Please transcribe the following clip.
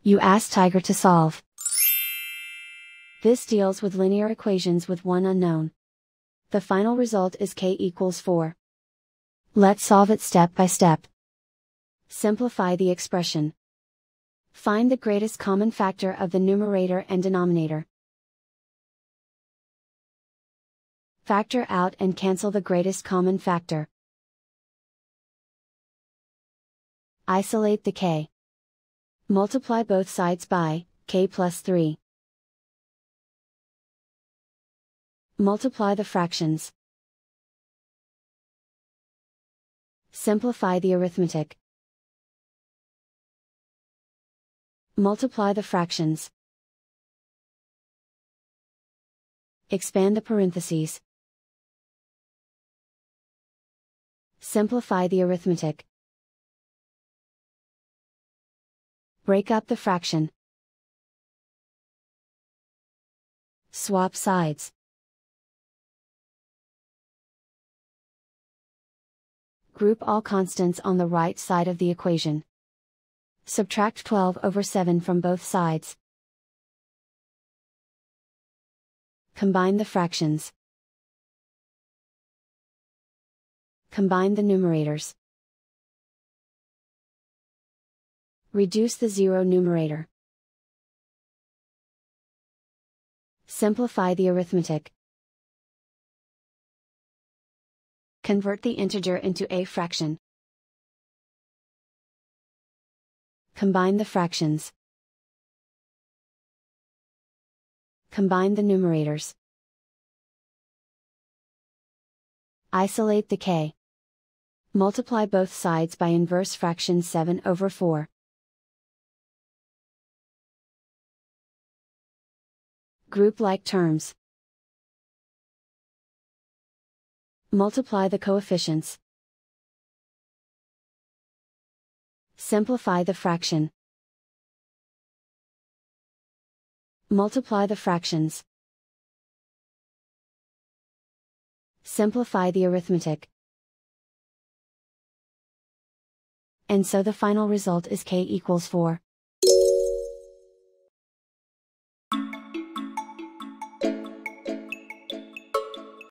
You ask Tiger to solve. This deals with linear equations with one unknown. The final result is k=4. Let's solve it step by step. Simplify the expression. Find the greatest common factor of the numerator and denominator. Factor out and cancel the greatest common factor. Isolate the k. Multiply both sides by k+3. Multiply the fractions. Simplify the arithmetic. Multiply the fractions. Expand the parentheses. Simplify the arithmetic. Break up the fraction. Swap sides. Group all constants on the right side of the equation. Subtract 12/7 from both sides. Combine the fractions. Combine the numerators. Reduce the zero numerator. Simplify the arithmetic. Convert the integer into a fraction. Combine the fractions. Combine the numerators. Isolate the k. Multiply both sides by inverse fraction 7/4. Group like terms. Multiply the coefficients. Simplify the fraction. Multiply the fractions. Simplify the arithmetic. And so the final result is k=4.